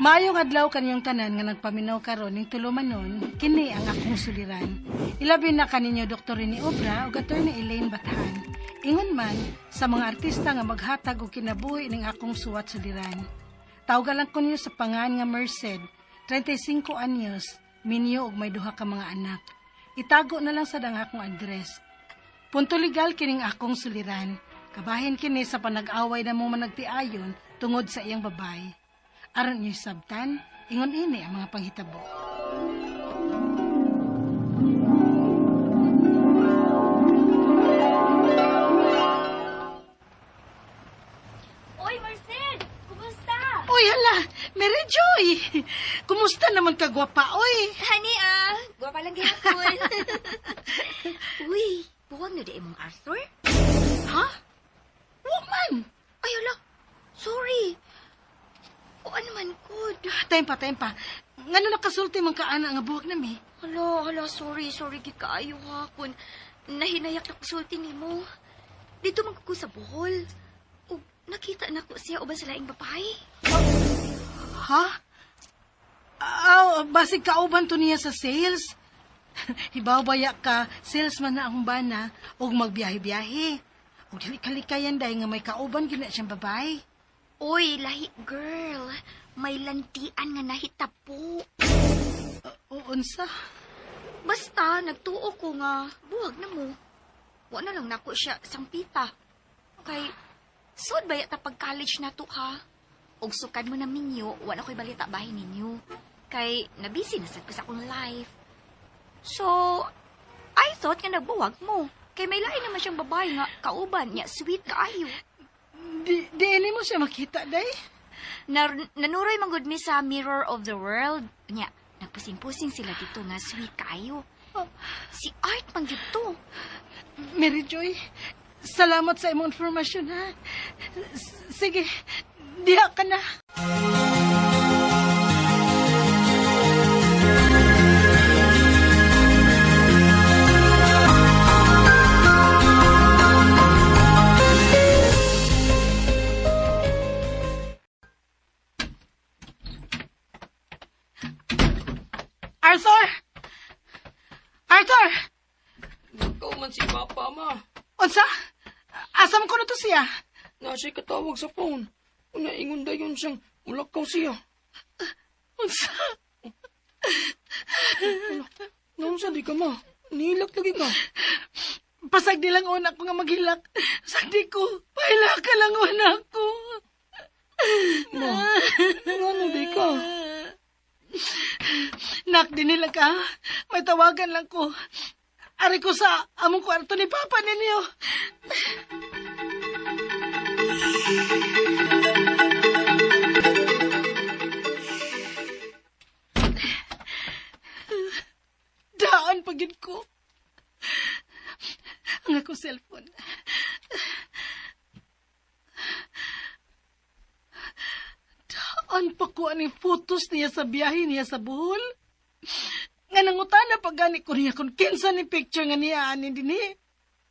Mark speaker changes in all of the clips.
Speaker 1: Maayong adlaw kanyang tanan nga nagpaminaw karon ning tulumanon, kini ang akong suliran. Ilabi na kaninyo Dr. ni Obra ug Attorney Elaine Bathan. Ingon man sa mga artista nga maghatag og kinabuhi ning akong suwat suliran. Tawag lang ko niyo sa pangan nga Merced, 35 anyos, minyo ug may duha ka mga anak. Itago na lang sa dang akong address. Punto legal kining akong suliran. Kabahin kini sa panag-away na mo managtiayon tungod sa iyang babay. Aron niyo sabtan, ingon ini ang mga panghitabo.
Speaker 2: Oy, Marcel! Kumusta?
Speaker 1: Uy, hala! Mary Joy! Kumusta naman ka, gwapa, oy?
Speaker 2: Honey, guwapa lang gihapon. Uy, buwag na di mong Arthur?
Speaker 1: Ha? Woman!
Speaker 2: Ay, hala. Sorry. O ano man, good.
Speaker 1: Tempa. Ngano nakasulti man kaana nga buwag na mi?
Speaker 2: Hala, sorry gikaayo ha. Kung nahinayak na kusulti ni mo. Dito magkuko sa Bohol. O, nakita na ko siya uban sa laing babae.
Speaker 1: Ha? Basig kauban to niya sa sales. Hibaw baya ka, salesman na akong bana, og magbiyahe-biyahe. O di kalikayan dahil nga may kauban gina siyang babae.
Speaker 2: Uy, lahi girl. May lantian nga nahitapo.
Speaker 1: Unsa?
Speaker 2: Basta, nagtuo ko nga, buwag na mo. Wa na lang nako siya sangpita. Kay, sud ba yata pag-college na to ha? Og sukad mo na minyo, wa na ko'y balita bahin ninyo. Kay, nabisi na sad ko sa akong life. So, I thought nga nagbuwag mo. Kay may lain naman siyang babae nga, kauban niya, sweet kaayo.
Speaker 1: Di mo siya makita, day?
Speaker 2: Nanuroy manggod mi sa Mirror of the World. Nya, nagpusing-pusing sila dito nga sweet kaayo. Si Art pang dito.
Speaker 1: Mary Joy, salamat sa imong informasyon, ha? Sige, diha ka na. Arthur!
Speaker 3: Ikaw man si Papa, Ma.
Speaker 1: Unsa? Asam ko na to siya?
Speaker 3: Nasa'y katawag sa phone. Naingon dayon siyang ulakaw siya.
Speaker 1: Unsa?
Speaker 3: Naunsa di ka, Ma? Nilak lagi ka.
Speaker 1: Pasag di lang una ko nga maghilak. Sagdi ko, pahilak ka lang una ko.
Speaker 3: Ma, ano di ka?
Speaker 1: Nak, dinila ka. May tawagan lang ko. Ari ko sa among kwarto ni Papa ninyo. Daan pagid ko. Ang ako cellphone. Daan pa ko aning photos niya sa biyahe niya sa Bohol. Nga nangutana pag gani ko niya kung kinsa ni picture nga niya ani dinhi.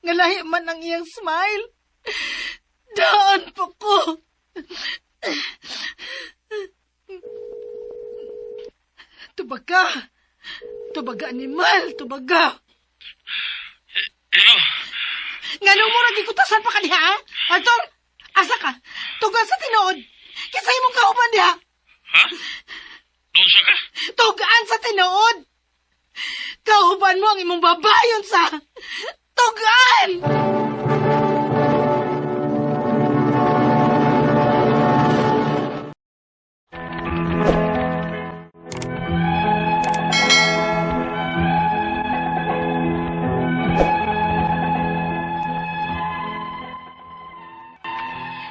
Speaker 1: Nga lahi man ang iyang smile. Daan pa ko. Tubaga. Tubaga animal. Tubaga.
Speaker 4: Hello?
Speaker 1: Nga nung mura gikutasan pa ka diha, ha? Arthur, asa ka? Tugan sa tinuod. Kinsa imong kauban diha?
Speaker 4: Ha? Doon sa ka?
Speaker 1: Tugaan sa tinuod. Kauban mo ang imong babayon sa... Tugaan!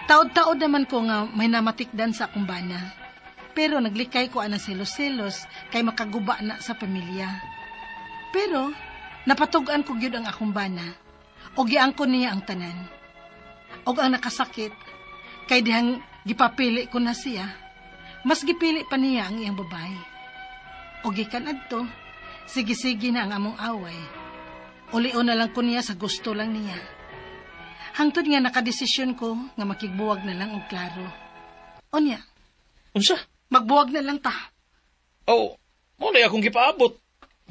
Speaker 1: Taod-taod naman ko nga may namatikdan sa akong bana. Pero naglikay ko ana selos-selos kay makaguba na sa pamilya. Pero napatugan ko gyud ang akong bana. O giangkon niya ang tanan. Og ang nakasakit kay dihang gipapili ko na siya. Mas gipili pa niya ang iyang babae. O gikan adto, sige-sige na ang among away. Uli-o na lang ko niya sa gusto lang niya. Hangtod nga nakadesisyon ko nga makigbuwag na lang og klaro. Onya,
Speaker 3: Unsa?
Speaker 1: Magbuwag na lang ta.
Speaker 5: Oh, mo na akong gipaabot.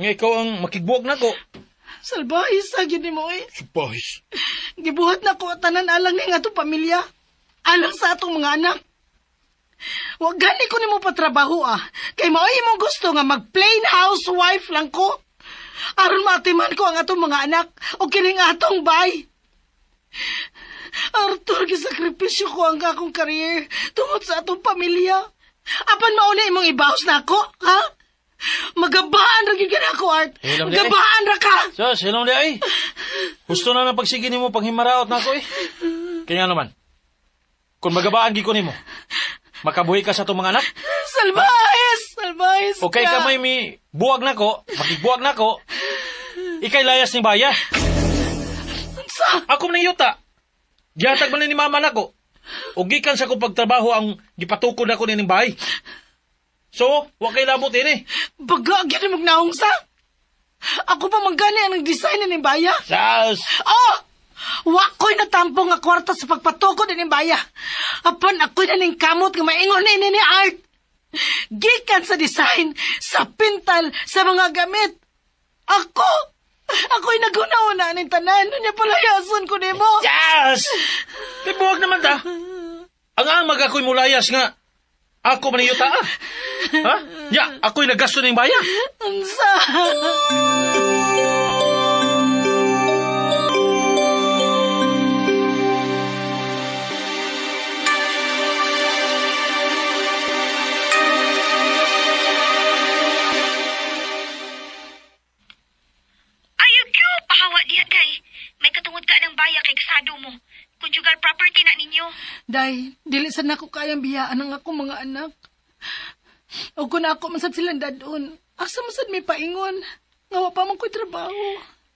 Speaker 5: Nga ikaw ang makigbuwag na ko.
Speaker 1: Salbahe sa gyud nimo eh.
Speaker 5: Supahis.
Speaker 1: Gibuhat na ko tanan alang ning atong pamilya. Alang sa atong mga anak. Wa gani ko nimo patrabaho ah. Kay mao imong gusto nga mag plain housewife lang ko. Aron matiman ko ang atong mga anak o kining atong bay. Arthur, gisakripisyo ko ang akong career tungod sa atong pamilya. Apan mauna imong ibawas na ako, ha? Magabaan ra gyud ka ako, Art.
Speaker 5: Ilam di,
Speaker 1: Magabaan ra ka.
Speaker 5: Sus, hilong di ay. Gusto na pagsige nimo panghimaraot na ako eh. Kaya naman, kung magabaan gi ko nimo, makabuhi ka sa itong mga anak.
Speaker 1: Salbahis
Speaker 5: Okay ka may buwag na ko, makigbuwag na ko, ikay layas ni baya. Ako man yuta. Gihatag man ni mama na ko. O gikan sa kong pagtrabaho ang gipatukod ako ni bahay. So, wa kay labot ini.
Speaker 1: Baga, gyud magnaong sa. Ako pa manggani ang nag-design ni Baya.
Speaker 5: Sas!
Speaker 1: Oh! Wa ko'y natampo nga kwarta sa pagpatukod ni Baya. Apan ako'y naning kamot nga maingon ni Art. Gikan sa design, sa pintal, sa mga gamit. Ako'y nagunauna ng tanan. Ano palayason ko nimo?
Speaker 5: Sas! Kay buwag naman ta. Ang amag ako'y mulayas nga. Ako man yuta ah. Ha? Ya, ako'y nagasto ng baya.
Speaker 1: Unsa?
Speaker 2: Ayaw kayo, pahawa diya, day. May katungod ka ng baya kay kasado mo. Conjugal property na ninyo.
Speaker 1: Day, dili sa nako kayang biyaan ang akong mga anak. O kung ako masad silang dadon, asa masad may paingon. Nga pa man ko'y trabaho.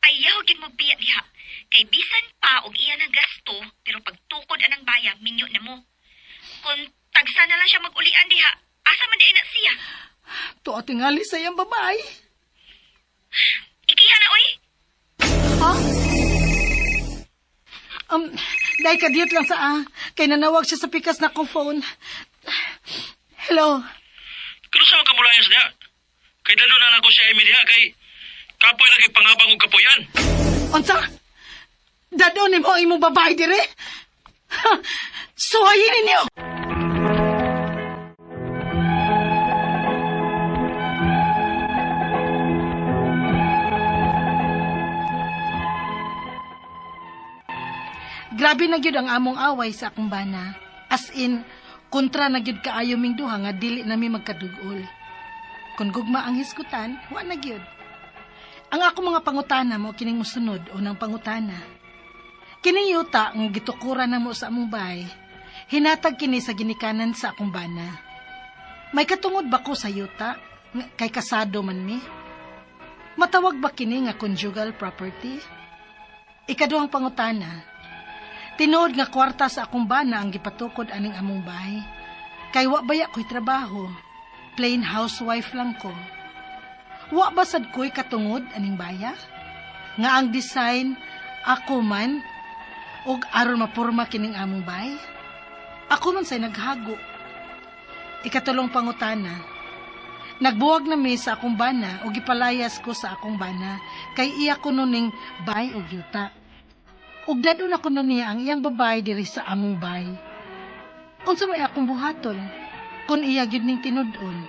Speaker 2: Ayaw gid mo biya diha. Kay bisan pa og iya ng gasto, pero pagtukod anang baya, minyo na mo. Kung tagsa na lang siya mag-ulian diha, asa man di na siya?
Speaker 1: To tingali sa iyang babae.
Speaker 2: Ikiha na, oy. Ha?
Speaker 1: Day, kadiyot lang sa kay nanawag siya sa pikas na kong phone. Hello?
Speaker 4: Kano sa makamulayas niya? Kay dalo na ako siya imi diha kay kapoy lagi pangabang og kapoyan.
Speaker 1: Unsa? Dadon ni mo imong babae dire? Suhayin ninyo! Grabe na gyud ang among away sa akong bana. As in, kontra na gyud kaayo ming duha nga dili nami magkadugol. Kung gugma ang hiskutan, wa na gyud. Ang ako mga pangutana mo kining musunod unang pangutana. Kining yuta nga gitukuran na mo sa among bahay, hinatag kini sa ginikanan sa akong bana. May katungod ba ko sa yuta kay kasado man mi? Matawag ba kini nga conjugal property? Ikaduhang pangutana. Tinuod nga kwarta sa akong bana ang gipatukod aning among bahay. Kay wa baya ko'y trabaho. Plain housewife lang ko. Wa ba sad ko'y katungod aning baya? Nga ang design ako man og aron mapurma kining among bahay. Ako man say naghago. Ikatulong pangutana. Nagbuwag na mi sa akong bana og gipalayas ko sa akong bana kay iya ko nuning bay og yuta. Ug dadon ako na niya ang iyang babae diri sa among bay. Unsa may akong buhaton? Kung iya gyud ning tinud-on.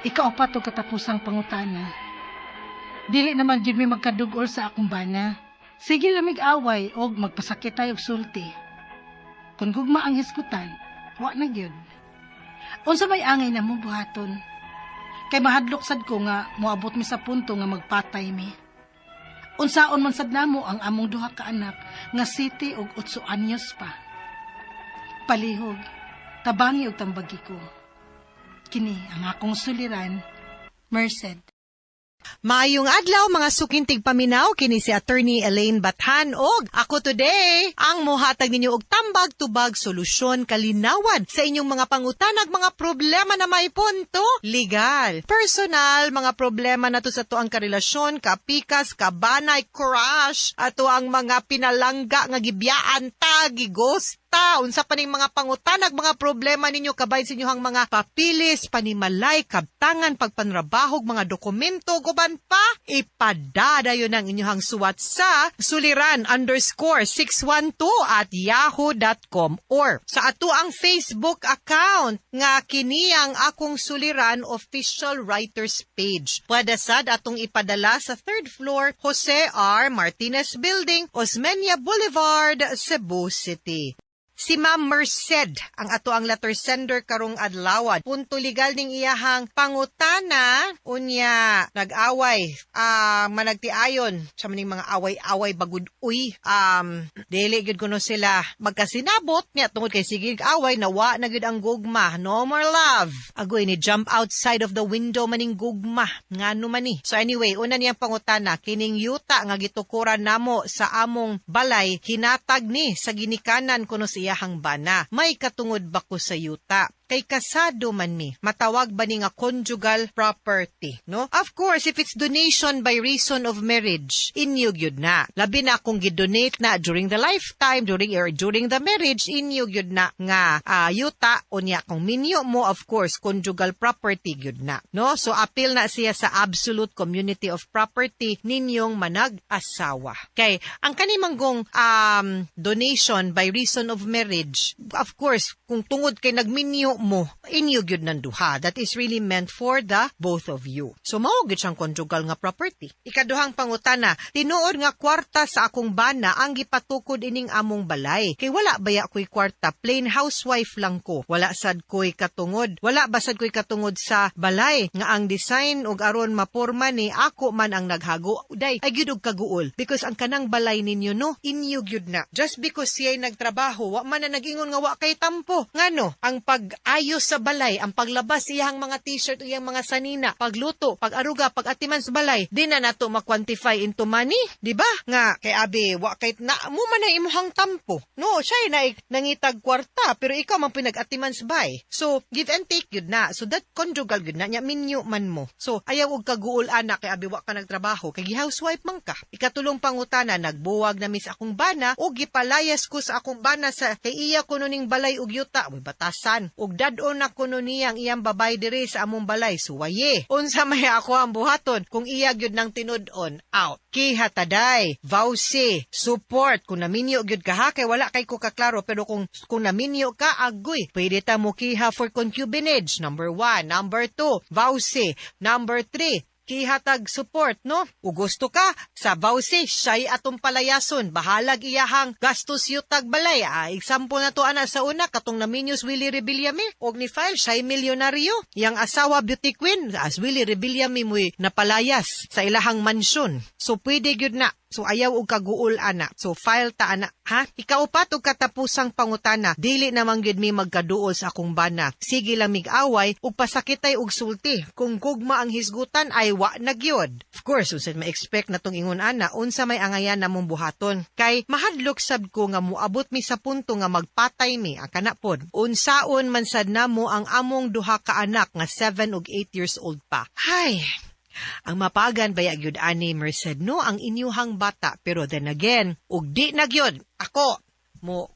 Speaker 1: Ikaapat og katapusang pangutana. Dili naman gyud mi magkadugol sa akong bana. Sige lang mig-away og magpasakit tayo og sulti. Kung gugma ang hiskutan, wa na gyud. Unsa may angay na mo buhaton? Kay mahadlok sad ko nga moabot mi sa punto nga magpatay mi. Unsaon man sad namo ang among duha ka anak nga siti og 8 anyos pa. Palihog, tabangi og tambagi ko. Kini ang akong suliran, Merced.
Speaker 6: Maayong adlaw mga sukintig paminaw kini si Attorney Elaine Bathan og ako today ang mohatag ninyo og tambag tubag solusyon kalinawan sa inyong mga pangutanag mga problema na may punto legal, personal, mga problema nato sa tuang karelasyon, kapikas, kabanay, crush, ato ang mga pinalangga nga gibiyaan ta, gighost yuta, unsa pa ning mga pangutanag, mga problema ninyo kabay sa inyohang mga papilis, panimalay, kabtangan, pagpanrabahog, mga dokumento, guban pa, ipadadayon ang inyohang suwat sa suliran_612@yahoo.com or sa ato ang Facebook account nga kini ang akong suliran official writers page. Pwede sad atong ipadala sa 3rd floor Jose R. Martinez Building, Osmeña Boulevard, Cebu City. Si Ma'am Merced ang ato ang letter sender karong adlaw. Punto legal ning iyahang pangutana unya nag-away managtiayon sa maning mga away-away bagud uy dili gid kuno sila magkasinabot niya tungod kay sige away nawa na gid ang gugma. No more love. Agoy ni jump outside of the window maning gugma ngano man ni. So anyway, una niyang pangutana kining yuta nga gitukuran namo sa among balay hinatag ni sa ginikanan kuno sa iyahang bana. May katungod ba ko sa yuta? Kay kasado man mi, matawag ba ni nga conjugal property, no? Of course, if it's donation by reason of marriage, inyo gyud na. Labi na kung gidonate na during the lifetime, during the marriage, inyo gyud na nga yuta unya kung minyo mo, of course, conjugal property gyud na, no? So appeal na siya sa absolute community of property ninyong manag-asawa. Kay ang kanimanggong donation by reason of marriage, of course, kung tungod kay nagminyo mo, inyo gyud nang duha. That is really meant for the both of you. So mao gyud siyang conjugal nga property. Ikaduhang pangutana, tinuod nga kwarta sa akong bana ang gipatukod ining among balay. Kay wala baya ko'y kwarta, plain housewife lang ko. Wala sad ko'y katungod. Wala basad ko'y katungod sa balay nga ang design ug aron maporma ni ako man ang naghago. Day ay gyud og kaguol because ang kanang balay ninyo no, inyo gyud na. Just because siya'y nagtrabaho, wa man na nagingon nga wa kay tampo. Ngano, ang pag-ayos sa balay, ang paglabas iyang mga t-shirt o iyang mga sanina, pagluto, pag-aruga, pag-atiman sa balay, di na nato ma-quantify into money, di ba? Nga, kay abi, wa kay na mo man na imuhang tampo. No, siya na nangitag kwarta, pero ikaw man pinag-atiman sa bay. So, give and take yun na. So, that conjugal yun na, nya minyo man mo. So, ayaw og kaguol anak, kay abi, wa ka nagtrabaho, kay housewife man ka. Ikatulong pangutana, nagbuwag na mis akong bana, o gipalayas ko sa akong bana sa kay iya kuno ning balay ug yuta, uy batasan, ug dadon na kuno niyang iyang babay diri sa among balay, suwaye. Unsa may ako ang buhaton, kung iya gyud nang tinud-on, out. Kihataday, vowsy, support, kung naminyo gyud ka ha, kay wala kay ko kaklaro, pero kung naminyo ka, agoy, pwede ta mo kiha for concubinage, number 1, number 2, vowsy, number 3, kihatag support, no? Kung gusto ka, sa vowsy, siya'y atong palayason. Bahalag iyahang gastos yutag balay. Example na to, ana, sa una, katong naminyos Willie Rebillame, og ni file, siya'y milyonaryo. Yang asawa beauty queen, as Willie Rebillame mo'y napalayas sa ilahang mansyon. So, pwede gyud na. So, ayaw og kaguol, ana. So, file ta, ana. Ha? Ikaupat og katapusang pangutana, dili namang gyud mi magkaduol sa akong bana. Sige lang mig-away, ug pasakitay og sulti. Kung gugma ang hisgutan, ay wa na gyud. Of course, unsa ma-expect na tong ingon, ana, unsa may angayan namong buhaton. Kay, mahadlok sab ko nga muabot mi sa punto nga magpatay mi, ang kanapod. Unsaon man sad namo ang among duha ka anak nga 7 ug 8 years old pa. Hay! Ang mapagan baya gyud ani Merced no ang inyuhang bata, pero then again ug di na gyud ako mo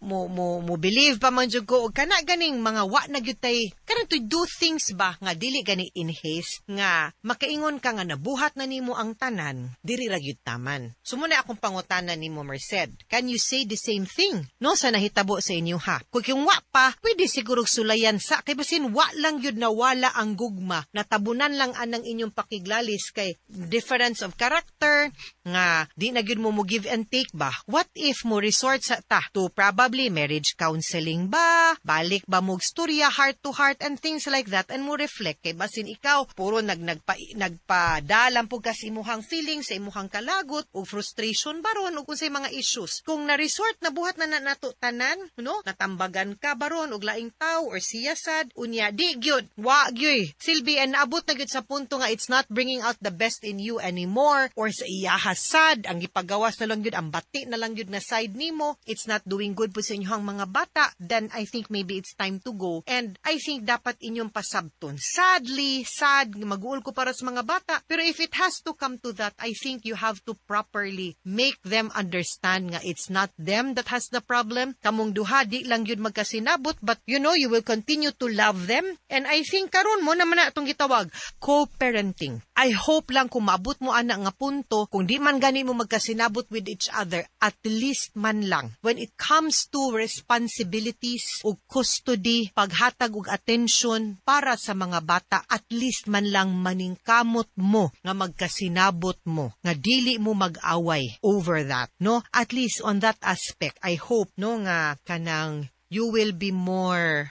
Speaker 6: believe pa man jud ko og kana ganing mga wa na gyud tay kanang to do things ba nga dili gani in haste nga makaingon ka nga nabuhat na nimo ang tanan diri ra gyud taman. Sumuna akong pangutana nimo Merced, can you say the same thing no sa nahitabo sa inyo ha? Kung wa pa pwede siguro sulayan sa kay basin wa lang gyud nawala ang gugma, natabunan lang anang inyong pakiglalis kay difference of character nga di na gyud mo give and take ba. What if mo resort sa ta to probably marriage counseling ba, balik ba mo storya heart to heart and things like that, and mo reflect kay basin ikaw puro nagpadalam pug kas imuhang feelings sa imuhang kalagot o frustration baron ug unsay mga issues. Kung na resort na buhat na nato tanan no, natambagan ka baron og laing taw or siyasad unya di gyud wa gyud silbi and naabot na gyud sa punto nga it's not bringing out the best in you anymore or sa iyahasad ang gipagawas na lang gyud ang bati na lang gyud na side nimo, it's not doing doing good po sa inyong mga bata, then I think maybe it's time to go. And I think dapat inyong pasabton. Sadly, sad, mag-uul ko para sa mga bata. Pero if it has to come to that, I think you have to properly make them understand nga it's not them that has the problem. Kamong duha, di lang yun magkasinabot, but you know, you will continue to love them. And I think karon mo naman na itong gitawag, co-parenting. I hope lang kung maabot mo ana nga punto, kung di man gani mo magkasinabot with each other, at least man lang, when it comes to responsibilities o custody, paghatag og attention para sa mga bata, at least man lang maningkamot mo nga magkasinabot mo, nga dili mo mag-away over that, no? At least on that aspect, I hope, no, nga kanang you will be more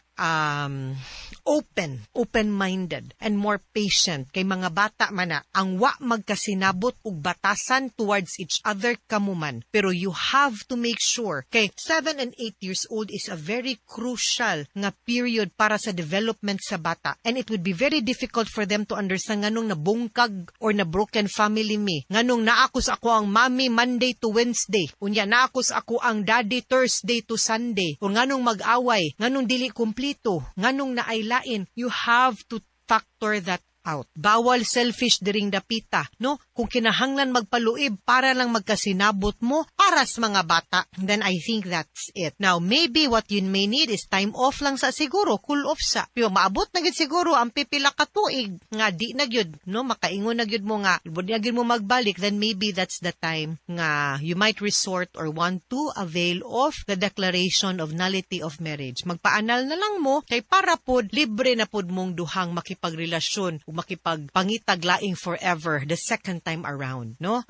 Speaker 6: open-minded, and more patient kay mga bata man na ang wa magkasinabot ug batasan towards each other kamuman. Pero you have to make sure kay 7 and 8 years old is a very crucial nga period para sa development sa bata, and it would be very difficult for them to understand nganong nabungkag or na broken family me, nganong naakos ako ang mommy Monday to Wednesday, unya naakos ako ang daddy Thursday to Sunday, o nganong mag-away, nganong dili kumplito, nganong naaylain. You have to factor that out. Bawal selfish diring dapita, no? Kung kinahanglan magpaluib para lang magkasinabot mo para sa mga bata, then I think that's it. Now, maybe what you may need is time off lang sa siguro, cool off sa. Pero maabot na gid siguro ang pipila ka tuig nga di na gyud, no? Makaingon na gyud mo nga, di na gyud mo magbalik, then maybe that's the time nga you might resort or want to avail of the declaration of nullity of marriage. Magpaanal na lang mo kay para pod libre na pod mong duhang makipagrelasyon, makipagpangitag laing forever the second time around, no?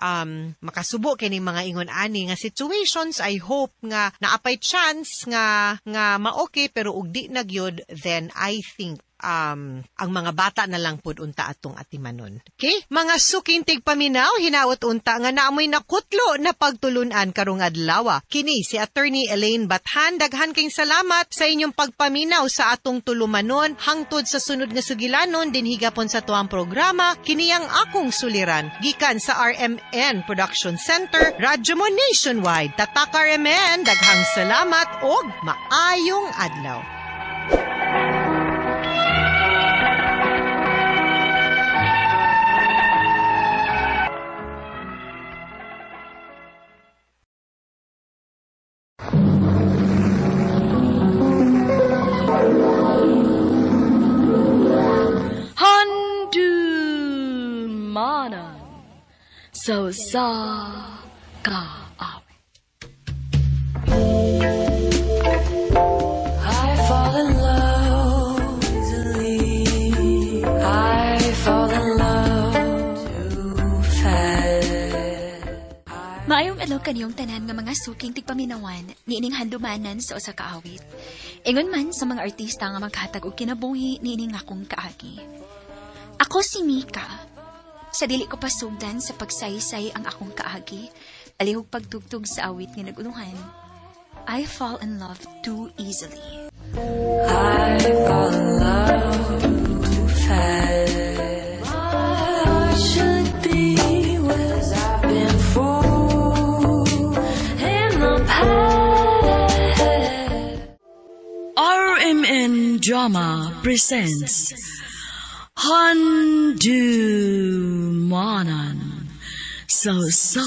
Speaker 6: Makasubo kini mga ingon ani nga situations. I hope nga naapay chance nga ma-okay, pero ug di na gyud, then I think ang mga bata na lang pod unta atong atimanon. Okay? Mga suking tigpaminaw, hinawat unta nga naamoy nakutlo na pagtulunan karong adlaw. Kini si Attorney Elaine Bathan. Daghan kayong salamat sa inyong pagpaminaw sa atong tulumanon. Hangtod sa sunod nga sugilanon din higapon sa tuang programa, kini ang akong suliran gikan sa RMN Production Center, Radyo mo Nationwide. Tatak RMN, daghang salamat og maayong adlaw.
Speaker 7: Handumanan so sa ka awit.
Speaker 8: I fall in love easily. I fall in love too fast.
Speaker 2: Maayong adlaw kaniyong tanan nga mga suking tigpaminawan niining handumanan sa usa ka awit. Ingon man sa mga artista nga maghatag og kinabuhi niining akong kaagi. Ako si Mika. Sa dili ko pasugdan sa pagsaysay ang akong kaagi, alihog pagtugtog sa awit nga naguluhan. I fall in love too easily.
Speaker 8: I fall in love too fast. My heart should be where I've been for in the past.
Speaker 7: RMN Drama presents Handumanan so sa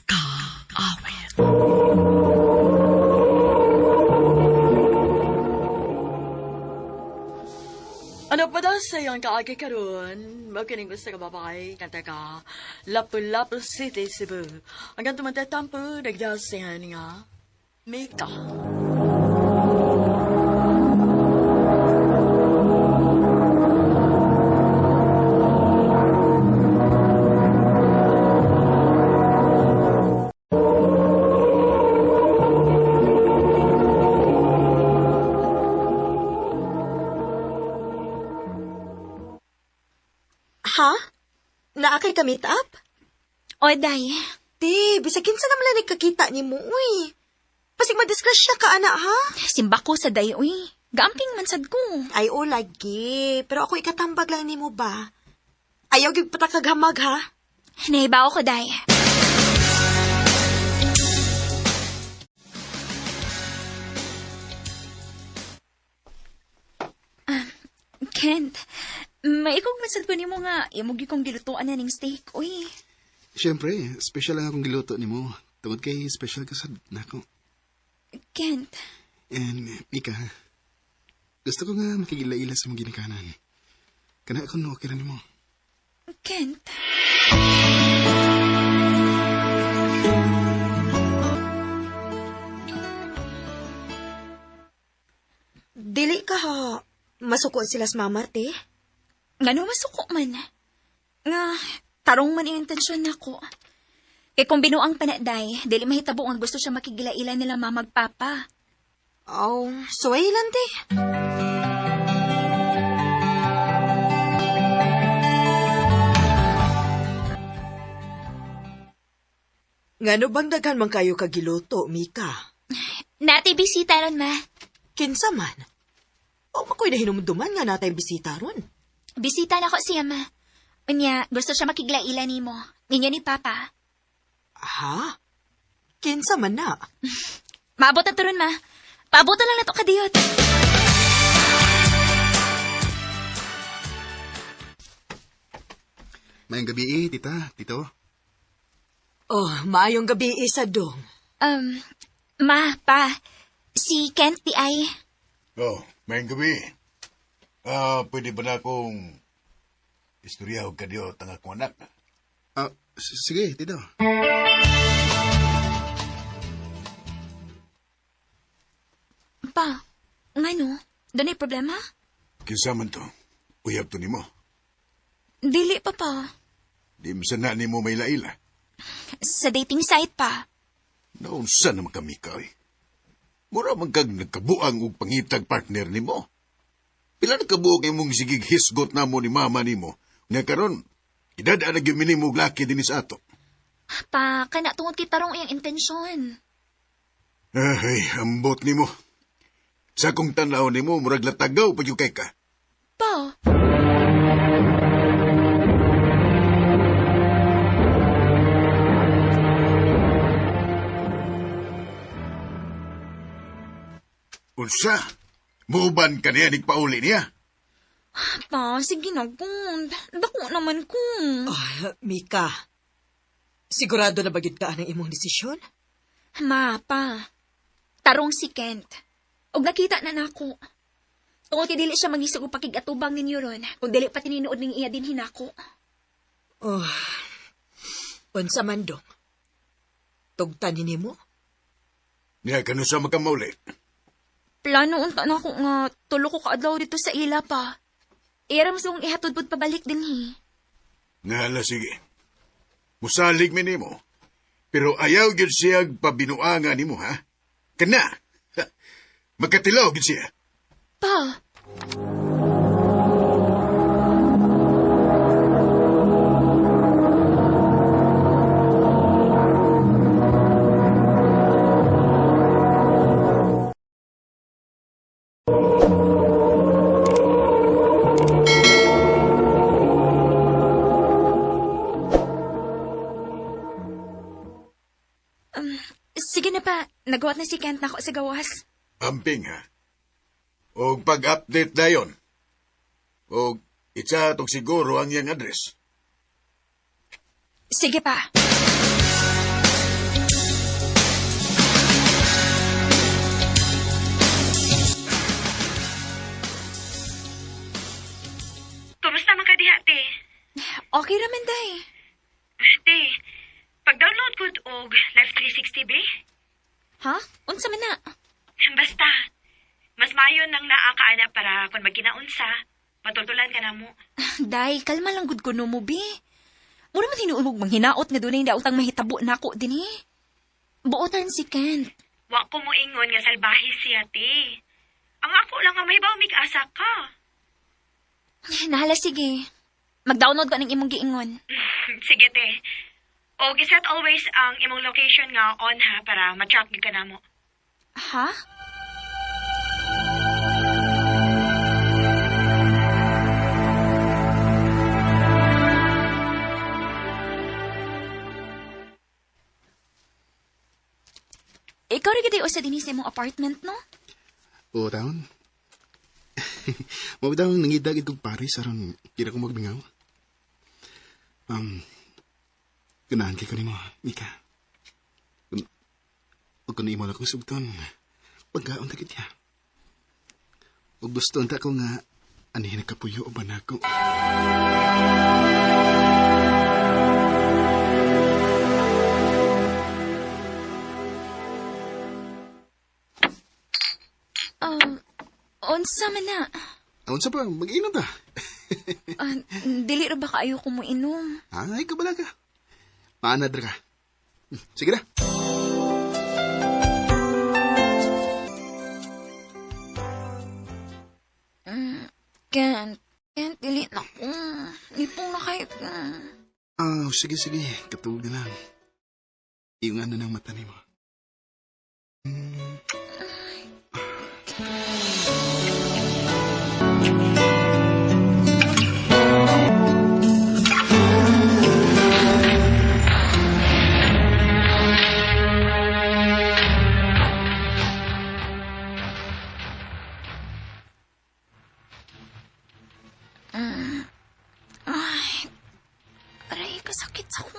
Speaker 7: ka awit. Ano pa daw sa iyong kaagi karon? Magkinig gusto ka babay, kanta ka, Lapu-Lapu City, Cebu. Hanggang tumatatampo, nagdasihan nga, Mika.
Speaker 9: Ha? Naakay ka meet up?
Speaker 2: O, day.
Speaker 9: Di, bisag kinsa naman lang nagkakita ni mo, uy. Pasig madisgrasya ka, anak, ha?
Speaker 2: Simba ko sa day, uy. Gaamping mansad ko.
Speaker 9: Ay, o, lagi. Pero ako ikatambag lang ni mo ba? Ayaw gyud patakaghamag, ha?
Speaker 2: Nahibaw ko, day. Kent, may ikong masad ko nimo nga, imugi kong gilutuan na ning steak, uy.
Speaker 10: Siyempre, special lang akong giluto ni mo. Tungod kay special ka sa nako.
Speaker 2: Kent,
Speaker 10: And, Mika, gusto ko nga makigila-ila sa mga ginikanan. Kana ako no, okay ra ni mo.
Speaker 2: Kent.
Speaker 9: Dili ka ha. Masuko sila sa mamarte.
Speaker 2: Ngano masuko man? Nga, tarong man yung intensyon nako. Kay kung binuang panaday, dili mahitabo nga gusto siya makigila-ila nila mamagpapa.
Speaker 9: Oh, suway lang te. Ngano bang daghan man kayo kagiluto, Mika?
Speaker 2: Nati bisita ron, ma.
Speaker 9: Kinsa man? O makoy na hinumduman nga natay bisita ron.
Speaker 2: Bisita na ko siya, ma. Unya, gusto siya makigila-ila nimo. Ninyo ni Papa.
Speaker 9: Ha? Kinsa man na?
Speaker 2: Maabot na to ron, ma. Paabot na lang na to kadiyot.
Speaker 10: Mayang gabi tita, tito.
Speaker 9: Oh, maayong gabi isa dong.
Speaker 2: Ma, pa. Si Kent di ay.
Speaker 11: Oh, may gabi. Pwede ba na akong istorya o kadyo tang akong anak?
Speaker 10: Sige, tito.
Speaker 2: Pa, ngano? Doon ay problema?
Speaker 11: Kinsa man to? Uyab to nimo.
Speaker 2: Dili pa pa.
Speaker 11: Di masana nimo may laila.
Speaker 2: Sa dating site pa.
Speaker 11: Naunsa naman kami ka eh. Mura man kag nagkabuang og pangitag partner nimo. Pila nagkabuok imong sigig hisgot namo ni mama nimo. Nga karon, idadaan na gyud minimo og laki dinhi sa ato.
Speaker 2: Pa, kana tungod kita rong iyang intensyon.
Speaker 11: Ay, ambot nimo. Sa kong tanaw nimo, murag latagaw pa yung kay ka.
Speaker 2: Pa,
Speaker 11: Unsa? Muuban ka niya, pauli niya?
Speaker 2: pa, sige na kung. Dako naman kung.
Speaker 9: Mika, sigurado na bagid ka ang imong desisyon?
Speaker 2: Ma, pa. Tarong si Kent. Og nakita na nako. Tungod kay dili siya magisog og pakigatubang ninyo ron, kung dili pa tininood ning iya din hinako.
Speaker 9: Oh, unsa man dong? Tugtan nimo?
Speaker 11: Niya ka sa magkamauli.
Speaker 2: Plano unta na ko nga tulo ko kaadlaw dito sa ila pa. Iram song ihatod pud pabalik din hi.
Speaker 11: Ngala, sige. Musalig mi nimo. Pero ayaw gyud siya pabinuanga nimo, ha? Kana. Magkatilaw gyud siya.
Speaker 2: Pa, sige na pa. Nagawat na si Kent na ako sa gawas.
Speaker 11: Amping, ha? O pag-update dayon. O itsa tong siguro ang iyang address.
Speaker 2: Sige pa.
Speaker 12: Kumusta man ka diha, te?
Speaker 2: Okay raman, day.
Speaker 12: Te, pag-download ko og Life 360 be?
Speaker 2: Ha? Unsa man na?
Speaker 12: Basta, mas mayon nang naakaana para kung magkinaunsa, matultulan ka na mo.
Speaker 2: Day, kalma lang gud kuno mo, bi. Mura man hinuulog manghinaot nga dunay daotang mahitabo nako dinhi. Buotan si Kent.
Speaker 12: Wa ko mo ingon nga salbahe siya, te. Ang ako lang nga may baw mig-asa ka.
Speaker 2: Nahala, sige. Mag-download ka ng imong giingon.
Speaker 12: Sige, te. O giset always ang imong location nga on ha para ma-track ka na mo.
Speaker 2: Ha? Ikaw rin giti usa din sa imong apartment, no?
Speaker 10: Oo, taon. Mabitaw ang nangidagid kong Paris aron kira ko magbingaw. Ganahan kay ko nimo, Mika. Huwag ko na imo lang kong sugton. Pagkaon takit niya. Huwag gusto ta ko nga anihin kapuyo o ba na ako.
Speaker 2: Unsa man na?
Speaker 10: Unsa pa, mag-inom ta.
Speaker 2: Dili ra ba kaayo ko mo inom?
Speaker 10: Ay, kabala ka. Maanad ra ka. Sige na.
Speaker 2: Kent, dili na ko. Lipong na kayo.
Speaker 10: Sige. Katulog na lang. Iyong ano ng mata ni mo.
Speaker 2: Aray, kasakit sa ko.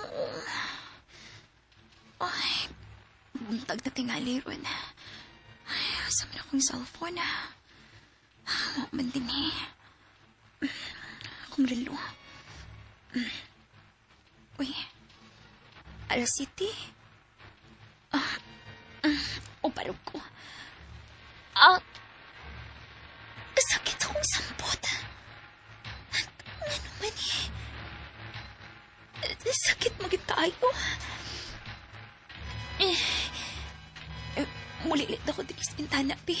Speaker 2: Ay, buntag na tingali ron. Ay, asam na akong cellphone. Man din eh. Akong relo. Uy, alas city. O parog ko. Kasakit akong sampot. Ano man eh. Sakit magit tayo. Mulilit ako dito sa bintana, pi.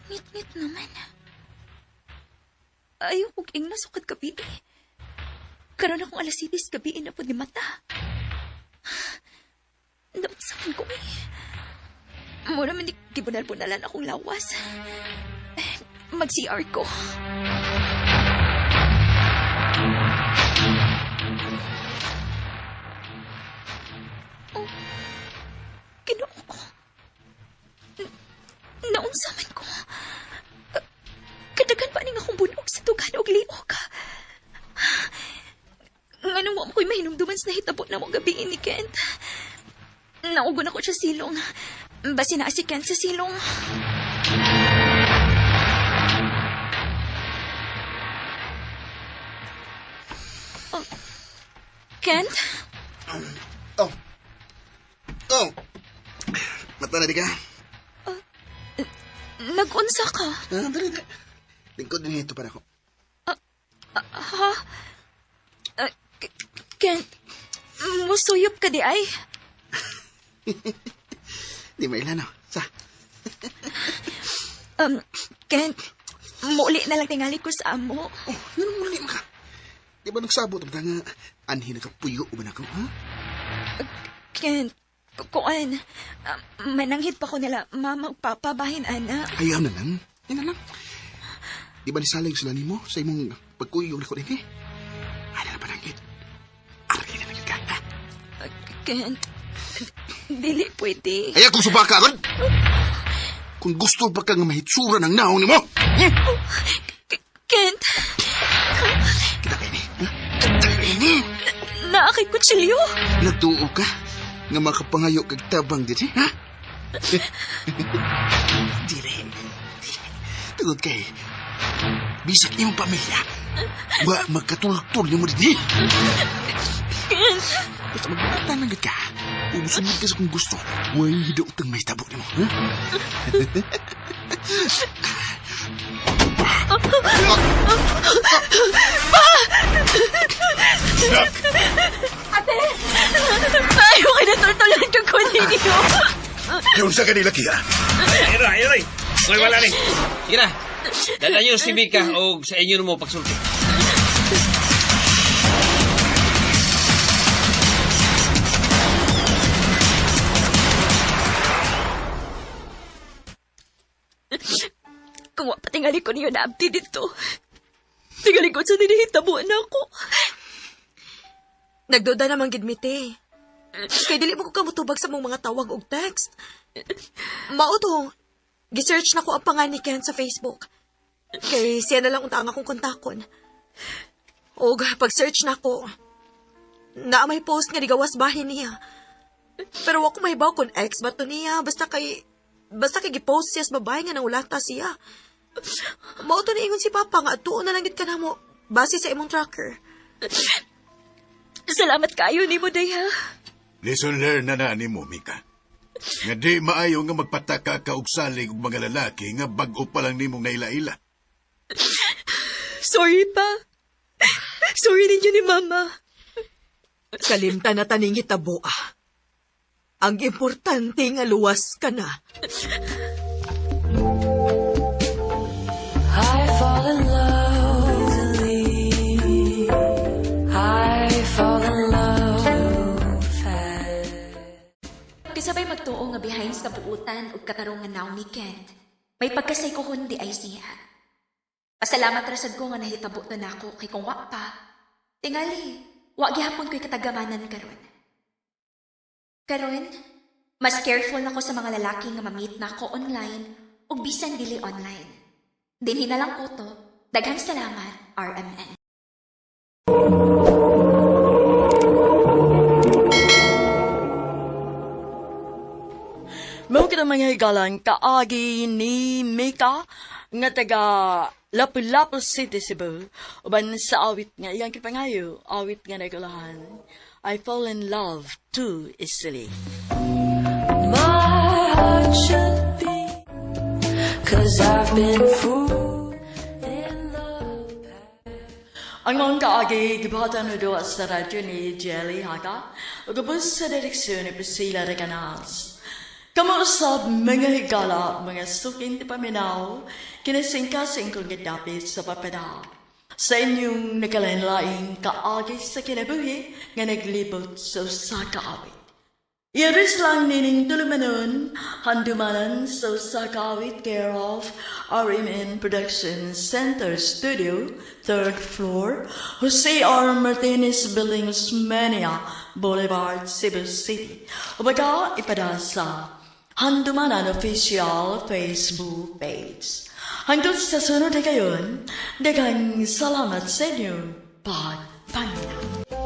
Speaker 2: Ngit-ngit naman. Ayaw kong ing nasukad gabi. Karoon akong alas 6 gabi na po di mata. Napsakan ko eh. Mura man di gibunal-bunalan akong lawas. Mag-CR ko. Oh, Ginoo ko. Naunsaman ko. Kadagan pa ning akong bunog sa tugan og liog. Nganong mo ko'y mahinumduman sa nahitabo na mo gabi ni Kent. Naugon ako siya silong. Basi na si Kent sa silong. Kent?
Speaker 10: Mata na di ka?
Speaker 2: Nag-unsa ka?
Speaker 10: Dali. Lingkod din ito para ko.
Speaker 2: Kent, musuyop ka di ay?
Speaker 10: Di mailano. Sa?
Speaker 2: Kent, muli na lang tingali ko sa amo.
Speaker 10: Ganun muli mo ka. Di ba nagsabot ang nga anhin na kapuyo o ba na ko, ha?
Speaker 2: Kent, kuan, mananghit pa ko nila magpapabahin, ana.
Speaker 10: Ayaw na lang. Yan na lang. Di ba nisalig sila ni mo sa imong pagkuyog na ko din, eh? Ano na pananghit? Araki na lang ka, ha?
Speaker 2: Kent, dili pwede.
Speaker 10: Ayaw kong subaka agad! Kung gusto pa kang mahitsura ng naong ni mo!
Speaker 2: Kent!
Speaker 10: Kita kayo ni, ha? Kita kayo ni!
Speaker 2: Naakay kutsilyo?
Speaker 10: Nagtuo ka nga makapangayo kag tabang din, ha? Dire. Tugod kay, bisag iyong pamilya, ba magkatulog-tulog niyo mo din, eh? Basta magbata na ka, umusumid ka sa kung gusto, way hidautang may tabo niyo mo, ha?
Speaker 2: Ate! Ayaw kayo na tultulan kang kunin niyo.
Speaker 11: Yung sa kanila kaya?
Speaker 5: Ayoy! May wala ni. Sige na. Dala nyo si Mika o sa inyo mo pagsulti.
Speaker 2: Kung wapatingali ko niyo na abdi dito. Tingali ko sa dinihitabuan ako.
Speaker 9: Nagduda naman gid mi, te. Kay dili mo ko kamutubag sa mong mga tawag og text. Mao to, gisearch na ko ang pangalan ni Ken sa Facebook. Kay siya na lang unta ang akong kontakon. Og pag-search na ko, na may post nga digawas bahin niya. Pero ako may baw kung ex ba to niya, basta kay gipost siya sa babae nga nangulata siya. Mao to na ingon si Papa nga tuon na lang gid kanamo base sa imong tracker.
Speaker 2: Salamat kayo ni mo, Daya.
Speaker 11: Lesson learned na nimo, Mika. Nga di maayo nga magpataka ka og salig og mga lalaki nga bag-o pa lang nimong naila-ila.
Speaker 2: Sorry pa. Sorry ninyo ni Mama.
Speaker 9: Kalimtan na taning hitabo Ang importante nga luwas ka na.
Speaker 8: I fall in love easily. I fall in love too fast.
Speaker 2: Kasabay magtuo nga behind sa buutan o katarungan naw ni Kent. May pagkasay ko hundi ay siya. Pasalamat rasad ko nga nahitabo na nako kay kung wa pa. Tingali, wa gihapon ko'y katagamanan karon. Karon, mas careful nako sa mga lalaki nga mamit nako online o bisan dili online. Dinhi na lang ko to. Daghang salamat, RMN.
Speaker 7: Mao kita mga higalan kaagi ni Mika nga taga Lapu-Lapu City, Cebu. Uban sa awit nga iyang kipangayo, awit nga nagulahan. I fall in love too easily.
Speaker 8: My heart should be, 'cause I've been fooled in love.
Speaker 7: Ang mga kaagi, gibatan na doon sa radyo ni Jelly Haka, o gabos sa direksyon ni Priscilla Reganas. Kamuusap mga higala, mga suking ti paminaw, kinasingkasing kong gidapit sa papadaw. Sa inyong nakalanlaing kaagi sa kinabuhi, nga naglibot sa usa kaawit. Iris lang nining tulumanon, handumanan sa usa kaawit care of RMN Production Center Studio, 3rd floor, Jose R. Martinez Building, Osmeña Boulevard, Cebu City. Ubaga ipadasa Handumanan Official Facebook page. Hanggang sa sunod na kayon, daghang salamat sa inyo, pagpaminaw.